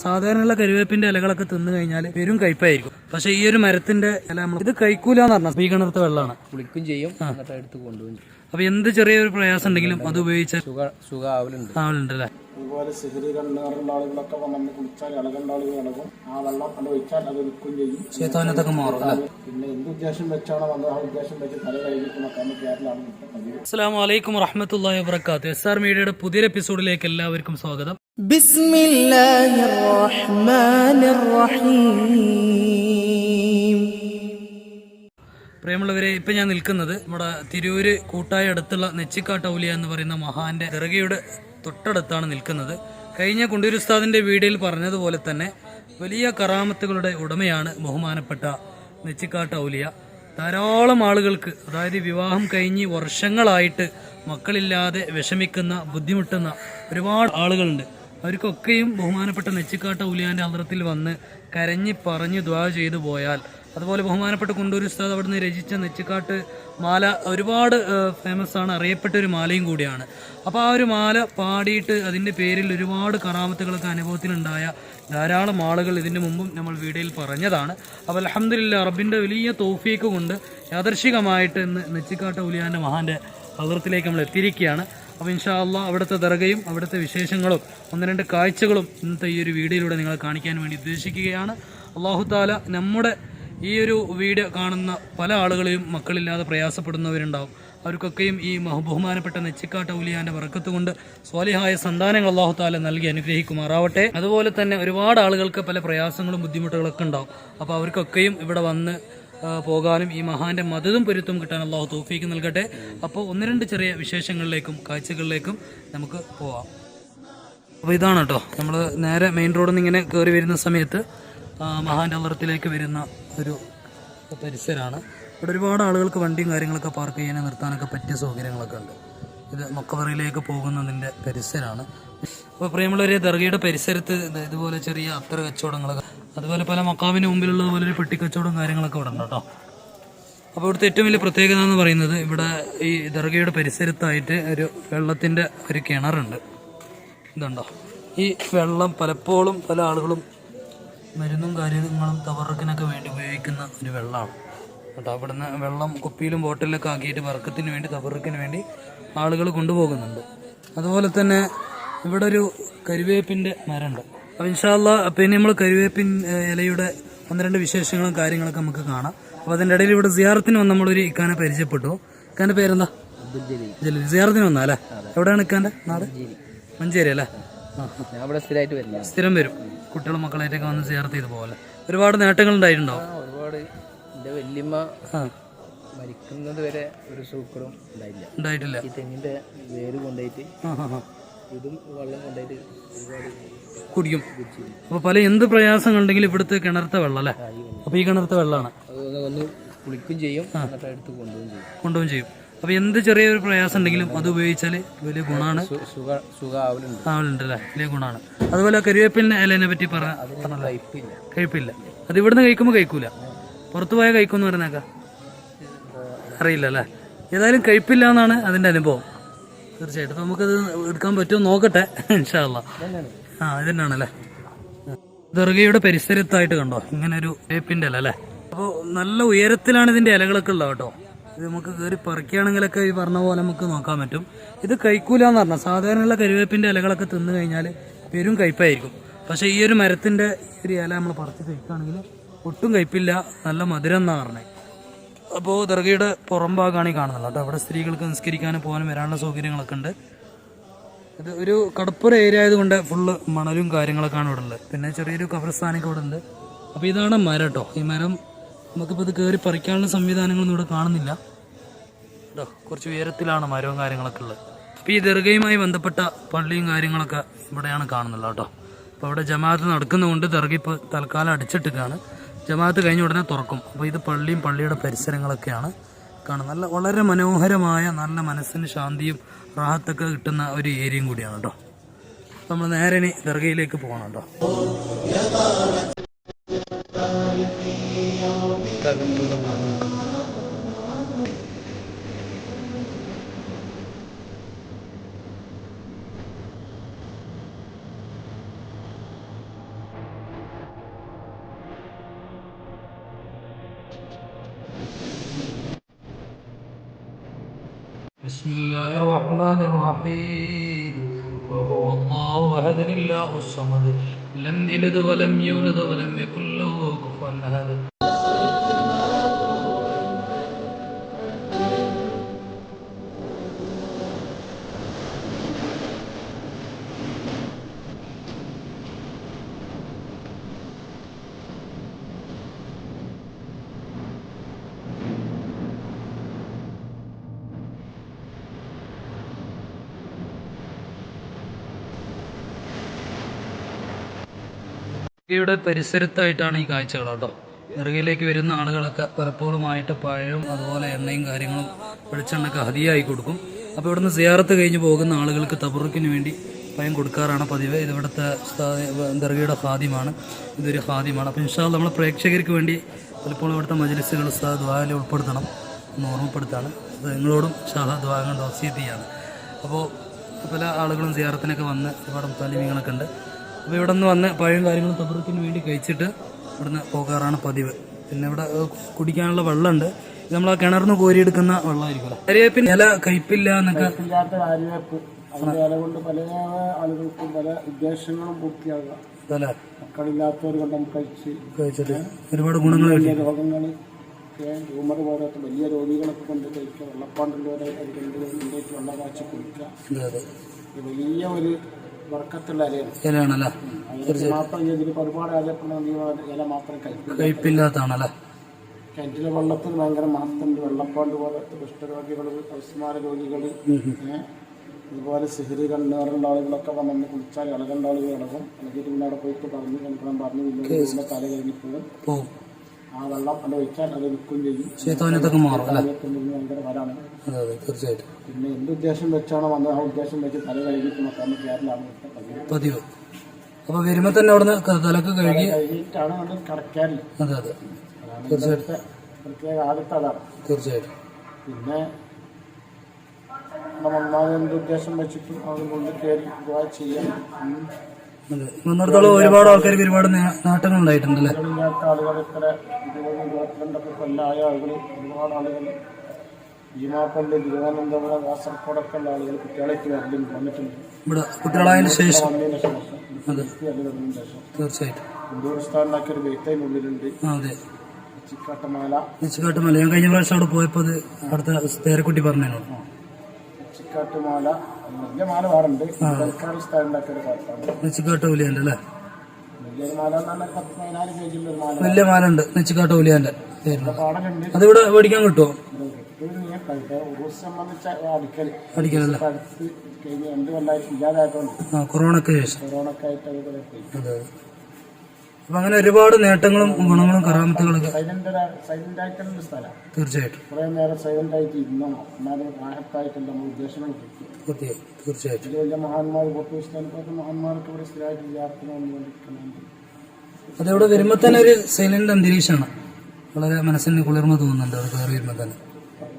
സാധാരണയുള്ള കരിവേപ്പിന്റെ ഇലകളൊക്കെ തിന്നു കഴിഞ്ഞാൽ പെരും കയ്പായിരിക്കും. പക്ഷെ ഈ ഒരു മരത്തിന്റെ ഇല നമ്മൾ ഇത് കഴിക്കൂലെന്ന് പറഞ്ഞാൽ ഈ കിണർത്ത വെള്ളമാണ്, കുളിക്കും ചെയ്യും, എടുത്ത് കൊണ്ടുപോകും. അപ്പൊ എന്ത് ചെറിയൊരു പ്രയാസം ഉണ്ടെങ്കിലും അത് ഉപയോഗിച്ചാൽ ആവലുണ്ട് അല്ലേ. അതുപോലെ സിഹിരി കണ്ണുകളുള്ള ആളുകളൊക്കെ വന്ന് കുളിച്ചാൽ ഇളകേണ്ട ആളുകൾ ഇളകും. ആ വെള്ളം അത് ഒഴിച്ചാൽ അത് നിൽക്കും ചെയ്യും, ശേത്താനത്തൊക്കെ മാറും. പിന്നെ എന്ത് ഉദ്ദേശം വെച്ചാണോ വന്നത് ആ ഉദ്ദേശം വെച്ച് തല കഴുകിക്കുന്ന കേരളമാണ്. അസ്സലാമു അലൈക്കും വറഹ്മത്തുള്ളാഹി വബറകാതുഹു. എസ്ആർ മീഡിയയുടെ പുതിയൊരു എപ്പിസോഡിലേക്ക് എല്ലാവർക്കും സ്വാഗതം. ബിസ്മില്ലാഹിർ റഹ്മാനിർ റഹീം. പ്രിയമുള്ളവരെ, ഇപ്പൊ ഞാൻ നിൽക്കുന്നത് നമ്മുടെ തിരൂര് കൂട്ടായ അടുത്തുള്ള നെച്ചിക്കാട്ട് ഔലിയ എന്ന് പറയുന്ന മഹാന്റെ ദർഗയുടെ തൊട്ടടുത്താണ് നിൽക്കുന്നത്. കഴിഞ്ഞ കുണ്ടൂർ ഉസ്താദിന്റെ വീഡിയോയിൽ പറഞ്ഞതുപോലെ തന്നെ വലിയ കറാമത്തുകളുടെ ഉടമയാണ് ബഹുമാനപ്പെട്ട നെച്ചിക്കാട്ട് ഔലിയ. ധാരാളം ആളുകൾക്ക്, അതായത് വിവാഹം കഴിഞ്ഞ് വർഷങ്ങളായിട്ട് മക്കളില്ലാതെ വിഷമിക്കുന്ന, ബുദ്ധിമുട്ടുന്ന ഒരുപാട് ആളുകളുണ്ട്. അവർക്കൊക്കെയും ബഹുമാനപ്പെട്ട നെച്ചിക്കാട്ട് ഔലിയാന്റെ ഹദ്റത്തിൽ വന്ന് കരഞ്ഞ് പറഞ്ഞ് ദുആ ചെയ്തു പോയാൽ, അതുപോലെ ബഹുമാനപ്പെട്ട കുണ്ടൂർ ഉസ്താദ് അവിടുന്ന് രചിച്ച നെച്ചിക്കാട്ട് മാല ഒരുപാട് ഫേമസ് ആണ്, അറിയപ്പെട്ട ഒരു മാലയും കൂടിയാണ്. അപ്പോൾ ആ ഒരു മാല പാടിയിട്ട് അതിൻ്റെ പേരിൽ ഒരുപാട് കറാമത്തുകളൊക്കെ അനുഭവത്തിലുണ്ടായ ധാരാളം ആളുകൾ ഇതിന് മുമ്പും നമ്മൾ വീഡിയോയിൽ പറഞ്ഞതാണ്. അപ്പോൾ അൽഹംദുലില്ലാഹ് റബ്ബിൻ്റെ വലിയ തൗഫീക്ക് കൊണ്ട് യാദർശികമായിട്ട് ഇന്ന് നെച്ചിക്കാട്ട് ഔലിയാന്റെ മഹാന്റെ ഹദ്റത്തിലേക്ക് നമ്മൾ എത്തിയിരിക്കുകയാണ്. അപ്പോൾ ഇൻഷാ അല്ലാഹ് അവിടുത്തെ ദർഗയും അവിടുത്തെ വിശേഷങ്ങളും ഒന്ന് രണ്ട് കാഴ്ചകളും ഇന്നത്തെ ഈ ഒരു വീഡിയോയിലൂടെ നിങ്ങളെ കാണിക്കാൻ വേണ്ടി ഉദ്ദേശിക്കുകയാണ്. അല്ലാഹു തആല നമ്മുടെ ഈ ഒരു വീഡിയോ കാണുന്ന പല ആളുകളെയും മക്കളില്ലാതെ പ്രയാസപ്പെടുന്നവരുണ്ടാവും. അവർക്കൊക്കെയും ഈ ബഹുമാനപ്പെട്ട നെച്ചിക്കാട്ട് ഔലിയാന്റെ ബറക്കത്ത് കൊണ്ട് സ്വാലിഹായ സന്താനങ്ങൾ അല്ലാഹു തആല നൽകി അനുഗ്രഹിക്കുമാറാവട്ടെ. അതുപോലെ തന്നെ ഒരുപാട് ആളുകൾക്ക് പല പ്രയാസങ്ങളും ബുദ്ധിമുട്ടുകളൊക്കെ ഉണ്ടാവും. അപ്പോൾ അവർക്കൊക്കെയും ഇവിടെ വന്ന് പോകാനും ഈ മഹാന്റെ മദതും പൊരുത്തും കിട്ടാൻ അല്ലാഹു തൗഫീക്ക് നൽകട്ടെ. അപ്പോൾ ഒന്ന് രണ്ട് ചെറിയ വിശേഷങ്ങളിലേക്കും കാഴ്ചകളിലേക്കും നമുക്ക് പോവാം. അപ്പോൾ ഇതാണ് കേട്ടോ, നമ്മൾ നേരെ മെയിൻ റോഡിൽ നിന്ന് ഇങ്ങനെ കയറി വരുന്ന സമയത്ത് മഹാന്റെ ഹദ്റത്തിലേക്ക് വരുന്ന ഒരു പരിസരമാണ്. ഇവിടെ ഒരുപാട് ആളുകൾക്ക് വണ്ടിയും കാര്യങ്ങളൊക്കെ പാർക്ക് ചെയ്യാനും നിർത്താനൊക്കെ പറ്റിയ സൗകര്യങ്ങളൊക്കെ ഉണ്ട്. ഇത് മക്കബറയിലേക്ക് പോകുന്നതിൻ്റെ പരിസരമാണ്. അപ്പോൾ പ്രിയമുള്ളവരെ, ദർഗയുടെ പരിസരത്ത് ഇതുപോലെ ചെറിയ അത്തർ കച്ചവടങ്ങളൊക്കെ, അതുപോലെ പല മക്കാമിന് മുമ്പിലുള്ള പോലെ ഒരു പെട്ടിക്കച്ചവടവും കാര്യങ്ങളൊക്കെ ഇവിടെ ഉണ്ട് കേട്ടോ. അപ്പോൾ ഇവിടുത്തെ ഏറ്റവും വലിയ പ്രത്യേകത എന്ന് പറയുന്നത്, ഇവിടെ ഈ ദർഗയുടെ പരിസരത്തായിട്ട് ഒരു വെള്ളത്തിൻ്റെ ഒരു കിണറുണ്ട്. ഇതുണ്ടോ, ഈ വെള്ളം പലപ്പോഴും പല ആളുകളും മരുന്നും കാര്യങ്ങളും തബറക്കിനൊക്കെ വേണ്ടി ഉപയോഗിക്കുന്ന ഒരു വെള്ളമാണ് കേട്ടോ. അവിടുന്ന് വെള്ളം കുപ്പിയിലും ബോട്ടിലൊക്കെ ആക്കിയിട്ട് ബർക്കത്തിന് വേണ്ടി, തബറക്കിന് വേണ്ടി ആളുകൾ കൊണ്ടുപോകുന്നുണ്ട്. അതുപോലെ തന്നെ ഇവിടെ ഒരു കരിവേപ്പിൻ്റെ മരമുണ്ട്. അപ്പോൾ ഇൻഷാ അല്ലാഹ് പിന്നെ നമ്മൾ കരിവേപ്പിൻ ഇലയുടെ ഒന്ന് രണ്ട് വിശേഷങ്ങളും കാര്യങ്ങളൊക്കെ നമുക്ക് കാണാം. അപ്പോൾ അതിൻ്റെ ഇടയിൽ ഇവിടെ സിയാറത്തിന് വന്ന് നമ്മളൊരു ഇക്കാനെ പരിചയപ്പെട്ടു. ഇക്കാൻ്റെ പേരെന്താ? ജലീൽ. സിയാറത്തിന് വന്നാ അല്ലേ? എവിടെയാണ് ഇക്കാൻ്റെ നാട്? മഞ്ചേരി അല്ലേ? സ്ഥിരം വരും, കുട്ടികളും മക്കളായിട്ടൊക്കെ വന്ന് സിയാറത്ത് ചെയ്ത് പോലെ ഒരുപാട് നേട്ടങ്ങൾ ഉണ്ടായിട്ടുണ്ടാവും. ഒരുപാട് എൻ്റെ വല്യമ്മ മരിക്കുന്നത് വരെ ഒരു സൂക്കറും ഉണ്ടായിട്ടില്ല. ഈ തെങ്ങിന്റെ വേര് കൊണ്ടുപോയിട്ട് ഇതും വെള്ളം കൊണ്ടുപോയിട്ട് ഒരുപാട് കുടിക്കും. അപ്പോൾ പല എന്ത് പ്രയാസങ്ങളുണ്ടെങ്കിലും ഇവിടുത്തെ കിണർത്ത വെള്ളം അല്ലേ? അപ്പോൾ ഈ കിണർത്ത വെള്ളമാണ്, ഒന്ന് കുളിക്കും ചെയ്യും, എടുത്ത് കൊണ്ടുപോകും ചെയ്യും. അപ്പോൾ എന്ത് ചെറിയൊരു പ്രയാസം ഉണ്ടെങ്കിലും അത് ഉപയോഗിച്ചാൽ വലിയ ഗുണമാണ്, ആവലുണ്ട് അല്ലേ? വലിയ ഗുണമാണ്. അതുപോലെ കരിവേപ്പിൻ്റെ ഇലേനെ പറ്റി കഴിപ്പില്ല. അത് ഇവിടുന്ന് കഴിക്കുമ്പോൾ കഴിക്കൂല, പുറത്തു പോയാൽ കഴിക്കുമെന്ന് പറഞ്ഞേക്കാം, അറിയില്ല അല്ലേ? ഏതായാലും കഴിപ്പില്ല എന്നാണ് അതിൻ്റെ അനുഭവം. തീർച്ചയായിട്ടും നമുക്കത് എടുക്കാൻ പറ്റുമോ നോക്കട്ടെ ഇൻഷാ അല്ലാഹ്. ഇതന്നെയാണല്ലേ ദർഗയുടെ പരിസരത്തായിട്ട് കണ്ടോ ഇങ്ങനെ ഒരു വേപ്പിൻ്റെ ഇല അല്ലേ? അപ്പോൾ നല്ല ഉയരത്തിലാണ് ഇതിൻ്റെ ഇലകളൊക്കെ ഉള്ളത് കേട്ടോ. ഇത് നമുക്ക് കയറി പറിക്കുകയാണെങ്കിലൊക്കെ ഈ പറഞ്ഞ പോലെ നമുക്ക് നോക്കാൻ പറ്റും. ഇത് കഴിക്കൂലെന്ന് പറഞ്ഞാൽ സാധാരണയുള്ള കരിവേപ്പിൻ്റെ ഇലകളൊക്കെ തിന്നു കഴിഞ്ഞാൽ പെരും കയ്പായിരിക്കും. പക്ഷേ ഈ ഒരു മരത്തിൻ്റെ ഒരു ഇല നമ്മൾ പറിച്ച് കഴിക്കുകയാണെങ്കിൽ ഒട്ടും കയ്പില്ല, നല്ല മധുരം എന്നാണ് പറഞ്ഞത്. അപ്പോൾ ദർഗയുടെ പുറം ഭാഗമാണ് ഈ കാണുന്നത് കേട്ടോ. അവിടെ സ്ത്രീകൾക്ക് നിസ്കരിക്കാനും പോകാനും വരാനുള്ള സൗകര്യങ്ങളൊക്കെ ഉണ്ട്. ഇത് ഒരു കടപ്പുറ ഏരിയ ആയതുകൊണ്ട് ഫുള്ള് മണലും കാര്യങ്ങളൊക്കെയാണ് ഇവിടെ ഉള്ളത്. പിന്നെ ചെറിയൊരു കബർസ്ഥാനൊക്കെ ഇവിടെ ഉണ്ട്. അപ്പോൾ ഇതാണ് മരം കേട്ടോ. ഈ മരം നമുക്കിപ്പോൾ ഇത് കയറി പറിക്കാനുള്ള സംവിധാനങ്ങളൊന്നും ഇവിടെ കാണുന്നില്ല കേട്ടോ. കുറച്ച് ഉയരത്തിലാണ് മരവും കാര്യങ്ങളൊക്കെ ഉള്ളത്. അപ്പോൾ ഈ ദർഗയുമായി ബന്ധപ്പെട്ട പള്ളിയും കാര്യങ്ങളൊക്കെ ഇവിടെയാണ് കാണുന്നത് കേട്ടോ. അപ്പോൾ അവിടെ ജമാഅത്ത് നടക്കുന്നതുകൊണ്ട് ദർഗ ഇപ്പോൾ തൽക്കാലം അടിച്ചിട്ടിട്ടാണ്. ജമാഅത്ത് കഴിഞ്ഞ ഉടനെ തുറക്കും. അപ്പോൾ ഇത് പള്ളിയും പള്ളിയുടെ പരിസരങ്ങളൊക്കെയാണ് കാണുന്നത്. നല്ല വളരെ മനോഹരമായ, നല്ല മനസ്സിന് ശാന്തിയും റാഹത്തൊക്കെ കിട്ടുന്ന ഒരു ഏരിയയും കൂടിയാണ് കേട്ടോ. നമ്മൾ നേരെ ഇനി ദർഗയിലേക്ക് പോകണം കേട്ടോ. ബിസ്മില്ലാഹിർ റഹ്മാനിർ റഹീം വല്ലാഹു അഹദ് അല്ലാഹുസ് സമദ് ലം യലിദ് വലം യൂലദ് വലം യകുൽ ലഹു കുഫുവൻ അഹദ്. യുടെ പരിസരത്തായിട്ടാണ് ഈ കാഴ്ചകൾ കേട്ടോ. ദർഗയിലേക്ക് വരുന്ന ആളുകളൊക്കെ പലപ്പോഴുമായിട്ട് പഴവും അതുപോലെ എണ്ണയും കാര്യങ്ങളും വെളിച്ചെണ്ണൊക്കെ ഹദിയായി കൊടുക്കും. അപ്പോൾ ഇവിടുന്ന് സിയാറത്ത് കഴിഞ്ഞ് പോകുന്ന ആളുകൾക്ക് തബറുക്കിന് വേണ്ടി പഴം കൊടുക്കാറാണ് പതിവ്. ഇത് ഇവിടുത്തെ ദർഗയുടെ ഖാദിമാണ്, ഇതൊരു ഖാദിമാണ്. അപ്പോൾ ഇൻഷാ അല്ലാഹ് നമ്മളെ പ്രേക്ഷകർക്ക് വേണ്ടി പലപ്പോഴും ഇവിടുത്തെ മജ്ലിസുകൾ ദുആയിൽ ഉൾപ്പെടുത്തണം എന്ന് ഓർമ്മപ്പെടുത്താണ്. അത് നിങ്ങളോടും ഇൻഷാ അല്ലാഹ് ദുആ കൊണ്ട് വസിയത്ത് ചെയ്യാണ്. അപ്പോൾ പല ആളുകളും സിയാറത്തിനൊക്കെ വന്ന് ഒരുപാട് താലിമീങ്ങളൊക്കെ ഉണ്ട്. അപ്പോൾ ഇവിടെ നിന്ന് വന്ന് പഴയും കാര്യങ്ങളും തബറുക്കിന് വേണ്ടി കഴിച്ചിട്ട് ഇവിടുന്ന് പോകാറാണ് പതിവ്. പിന്നെ ഇവിടെ കുടിക്കാനുള്ള വെള്ളമുണ്ട്. ഇത് നമ്മൾ ആ കിണറിന് കോരിയെടുക്കുന്ന വെള്ളമായിരിക്കും. കരിവേപ്പിന് ഇല കയ്പില്ല എന്നൊക്കെ ഇല്ലാത്ത കാര്യവേപ്പ് അതിന്റെ ഇല കൊണ്ട് പല ആളുകൾക്കും പല ഉദ്ദേശങ്ങളും പൂർത്തിയാകുക. മക്കളില്ലാത്തവർ കൊണ്ട് കഴിച്ചിട്ട് ഒരുപാട് ഗുണങ്ങൾ വലിയ രോഗങ്ങൾ ട്യൂമർ പോലത്തെ വലിയ രോഗികളൊക്കെ കൊണ്ട് കഴിക്കുക. വെള്ളപ്പാണ്ടുള്ളവരെ കൊണ്ടുപോയിട്ട് വെള്ളം കാച്ചി കുടിക്കുക. വലിയ ഒരു വർക്കത്തുള്ള ഇലയാണല്ലേ. മാത്രം ഇതിൽ ഒരുപാട് ഇല മാത്രം കയ്പില്ലാത്താണല്ലേ. കിണറ്റിലെ വെള്ളത്തിന് ഭയങ്കര മഹത്തുണ്ട്. വെള്ളപ്പാണ്ട് പോലത്തെ കുഷ്ഠരോഗികൾ, അവസ്മാര രോഗികൾ, ഇതുപോലെ സിഹിരി കണ്ണേറുള്ള ആളുകളൊക്കെ വന്ന് കുളിച്ചാൽ ഇളകേണ്ട ആളുകൾ ഇളകും. ഇളകിയിട്ട് പിന്നെ അവിടെ പോയിട്ട് പറഞ്ഞു കിടക്കണം പറഞ്ഞു പിന്നെ തല കഴിഞ്ഞിപ്പോഴും ആ വെള്ളം അത് ഒഴിച്ചാൽ അത് നിൽക്കുകയും ചെയ്യും. ഭയങ്കര വരാണ്. പിന്നെ എന്ത് ഉദ്ദേശം വെച്ചാണോ വന്നത് ആ ഉദ്ദേശം വെച്ച് തല കഴുകിയിട്ട് മക്കാന്ന് കയറിലാണ് പതിവ്. അപ്പൊ വരുമ്പോ തന്നെ അവിടെ തലക്ക് കഴുകിയിട്ടാണ് അവിടെ കടക്കാറില്ല. പ്രത്യേക ആദ്യത്തെ അതാണ്. തീർച്ചയായിട്ടും. പിന്നെ നമ്മൾ എന്ത് ഉദ്ദേശം വെച്ചിട്ടും അതുകൊണ്ട് കയറി ചെയ്യാൻ ഒരുപാട് ആൾക്കാർ ഒരുപാട് നേട്ടങ്ങൾ ഉണ്ടായിട്ടുണ്ടല്ലേ. ആളുകൾ ഇത്ര 20-22 കൊല്ലായ ആളുകൾ ഒരുപാട് ആളുകൾ ഭീമാപ്പള്ളി, തിരുവനന്തപുരം, കാസർഗോഡൊക്കെ ഉള്ള ആളുകൾ കുട്ടികളേക്ക് വരലും വന്നിട്ടുണ്ട്. കുട്ടികളായതിനു ശേഷം തീർച്ചയായിട്ടും ഹിന്ദുസ്ഥാനിലാക്കിയ ഒരു ബെയ്ത്തൈനുള്ളിലുണ്ട്. നെച്ചിക്കാട്ടുമാല ഞാൻ കഴിഞ്ഞ പ്രാവശ്യം അവിടെ പോയപ്പോ അടുത്ത പേരക്കുട്ടി പറഞ്ഞു. നെച്ചിക്കാട്ടുമാല വലിയ മാല വേറുണ്ട്. നെച്ചിക്കാട്ട് ഉലിയാന്റെ അല്ലേ. വലിയൊരു മാല എന്ന് പറഞ്ഞാൽ 10-14 പേജുള്ള ഒരു മാല. വലിയ മാല ഉണ്ട് നെച്ചിക്കാട്ട് ഉലിയാന്റെ. അതിവിടെ മേടിക്കാൻ കിട്ടുമോ? സംബന്ധിച്ച അടിക്കലല്ലേ. കഴിഞ്ഞ 2 കൊല്ലമായിട്ട് ഇല്ലാതായതുകൊണ്ട് കൊറോണക്ക് ശേഷം കൊറോണക്കായിട്ട് അതെ. അപ്പൊ അങ്ങനെ ഒരുപാട് നേട്ടങ്ങളും ഗുണങ്ങളും കറാമത്തുകളൊക്കെ സൈലന്റ് ആയിട്ടുള്ള സ്ഥലമാണ്. തീർച്ചയായിട്ടും. കുറെ നേരം സൈലന്റ് ആയിട്ട് ഇരുന്നോ എന്നാലും റാഹത്തായിട്ടുള്ള നമ്മൾ ഉദ്ദേശങ്ങൾ തീർച്ചയായിട്ടും. വലിയ മഹാന്മാർ പോലത്തെ മഹാന്മാർക്ക് ഇവിടെ സ്ഥിരമായിട്ട് വിദ്യാർത്ഥികളുണ്ട്. അതവിടെ വരുമ്പോ തന്നെ ഒരു സൈലന്റ് അന്തരീക്ഷമാണ്. വളരെ മനസ്സിന് കുളിർമ തോന്നുന്നുണ്ട് അത് കയറി വരുമ്പോ തന്നെ.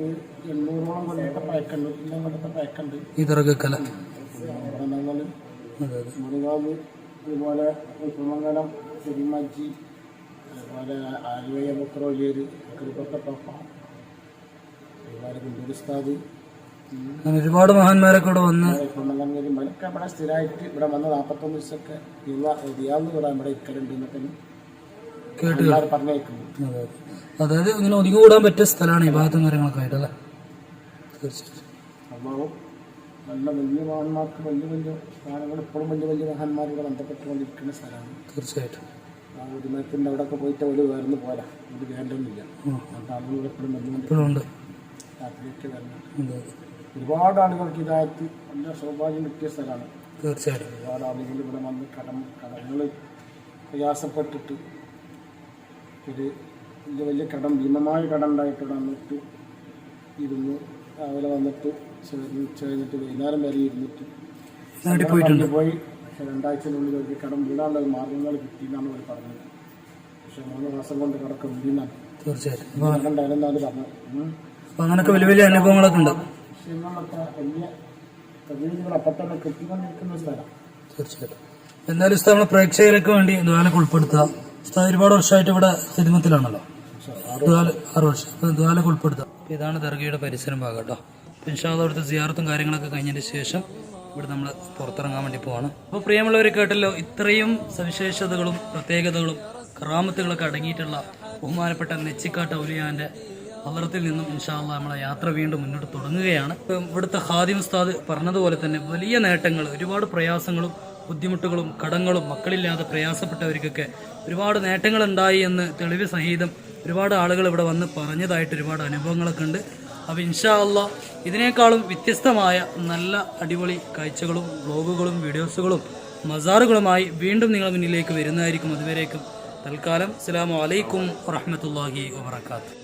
800ഓളം കൊല്ലത്തെ പഴക്കുണ്ട്. ഇല്ലാം കൊല്ലത്തെ പഴക്കുണ്ട് ഈ ദർഗക്കല. മുറികാവ് അതുപോലെ കുമംഗലം, തിരുമജ്ജി, അതുപോലെ ആലുവയ ബുക്രോലിയര്, കൃപക്കട്ടപ്പ, അതുപോലെ കുണ്ടൂരിസ്ഥാദ്, ഒരുപാട് മഹാന്മാരൊക്കെ ഇവിടെ വന്ന് കുന്നലങ്കരി മലക്കെ ഇവിടെ സ്ഥിരമായിട്ട് ഇവിടെ വന്ന് 41 ദിവസമൊക്കെ റിയാന്ന് പറയാൻ ഇവിടെ ഇക്കലുണ്ട് എന്നൊക്കെ കേട്ട് പറഞ്ഞേക്കുന്നു. അതായത് ഇങ്ങനെ ഒതുങ്ങി കൂടാൻ പറ്റിയ സ്ഥലമാണ് ഈ ഭാഗത്തും കാര്യങ്ങളൊക്കെ ആയിട്ടല്ലേ. തീർച്ചയായിട്ടും. സംഭവം നല്ല വലിയ മഹാന്മാർക്ക് വലിയ വലിയ സ്ഥാനങ്ങൾ ഇപ്പോഴും വലിയ വലിയ മഹാന്മാരുടെ ബന്ധപ്പെട്ടുകൊണ്ടിരിക്കുന്ന സ്ഥലമാണ്. തീർച്ചയായിട്ടും. ആ ഒരു മരത്തിൻ്റെ അവിടെയൊക്കെ പോയിട്ട് ഒരു വേർന്ന് പോരാ, ഒരു വേണ്ടൊന്നുമില്ല. ആളുകൾ എപ്പോഴും ബന്ധപ്പെട്ടുകൊണ്ട് രാത്രിയൊക്കെ വരുന്നുണ്ട്. ഒരുപാട് ആളുകൾക്ക് ഇതായിട്ട് നല്ല സൗഭാഗ്യം കിട്ടിയ സ്ഥലമാണ്. തീർച്ചയായിട്ടും. ഒരുപാട് ആളുകൾ ഇവിടെ വന്ന് കടങ്ങൾ പ്രയാസപ്പെട്ടിട്ട് ഒരു വലിയ വലിയ കടം, ഭീമമായ കടം ഉണ്ടായിട്ട് വന്നിട്ട് ഇരുന്ന് രാവിലെ വന്നിട്ട് കഴിഞ്ഞിട്ട് വൈകുന്നേരം വരെ ഇരുന്നിട്ട് പോയി. പക്ഷെ 2 ആഴ്ചയിനുള്ളിൽ ഒരു കടം വീടാനുള്ള മാർഗങ്ങൾ കിട്ടിയെന്നാണ് അവർ പറഞ്ഞത്. പക്ഷെ 3 മാസം കൊണ്ട് കടക്ക് വീടിനാണ്. തീർച്ചയായിട്ടും. അങ്ങനൊക്കെ വലിയ വലിയ അനുഭവങ്ങളൊക്കെ ഉണ്ട്. വിഷയങ്ങളൊക്കെ വലിയ പ്രതിനിധികൾ അപ്പം തന്നെ കിട്ടിക്കൊണ്ടിരിക്കുന്ന സ്ഥലമാണ്. തീർച്ചയായിട്ടും. എന്തായാലും നമ്മളെ പ്രേക്ഷകർക്ക് വേണ്ടി ദ്വാലക്ക് ഉൾപ്പെടുത്തുക. ഒരുപാട് വർഷമായിട്ട് ഇവിടെ ഹിദ്മത്തിലാണല്ലോ. 6 വർഷം ദ്വാലക്ക് ഉൾപ്പെടുത്തുക. ഇതാണ് ദർഗയുടെ പരിസരം ഭാഗം കേട്ടോ. ഇൻഷാ അല്ലാഹ് അവിടുത്തെ സിയാറത്തും കാര്യങ്ങളൊക്കെ കഴിഞ്ഞതിന് ശേഷം ഇവിടെ നമ്മൾ പുറത്തിറങ്ങാൻ വേണ്ടി പോവാണ്. അപ്പോൾ പ്രിയമുള്ളവർ കേട്ടല്ലോ, ഇത്രയും സവിശേഷതകളും പ്രത്യേകതകളും കറാമത്തുകളൊക്കെ അടങ്ങിയിട്ടുള്ള ബഹുമാനപ്പെട്ട നെച്ചിക്കാട്ട് ഔലിയാൻ്റെ ഹളറത്തിൽ നിന്നും ഇൻഷാ അല്ലാഹ് നമ്മളെ യാത്ര വീണ്ടും മുന്നോട്ട് തുടങ്ങുകയാണ്. ഇവിടുത്തെ ഖാദിം ഉസ്താദ് പറഞ്ഞതുപോലെ തന്നെ വലിയ നേട്ടങ്ങൾ, ഒരുപാട് പ്രയാസങ്ങളും ബുദ്ധിമുട്ടുകളും കടങ്ങളും മക്കളില്ലാതെ പ്രയാസപ്പെട്ടവർക്കൊക്കെ ഒരുപാട് നേട്ടങ്ങൾ ഉണ്ടായി എന്ന് തെളിവ് സഹിതം ഒരുപാട് ആളുകൾ ഇവിടെ വന്ന് പറഞ്ഞതായിട്ട് ഒരുപാട് അനുഭവങ്ങളൊക്കെ ഉണ്ട്. അപ്പോൾ ഇൻഷാ അല്ലാഹ് ഇതിനേക്കാളും വ്യത്യസ്തമായ നല്ല അടിപൊളി കാഴ്ചകളും വ്ളോഗുകളും വീഡിയോസുകളും മസാറുകളുമായി വീണ്ടും നിങ്ങളുടെ മുന്നിലേക്ക് വരുന്നതായിരിക്കും. അതുവരേക്കും തൽക്കാലം അസ്സലാമു അലൈക്കും വറഹ്മത്തുള്ളാഹി വബറകാതുഹു.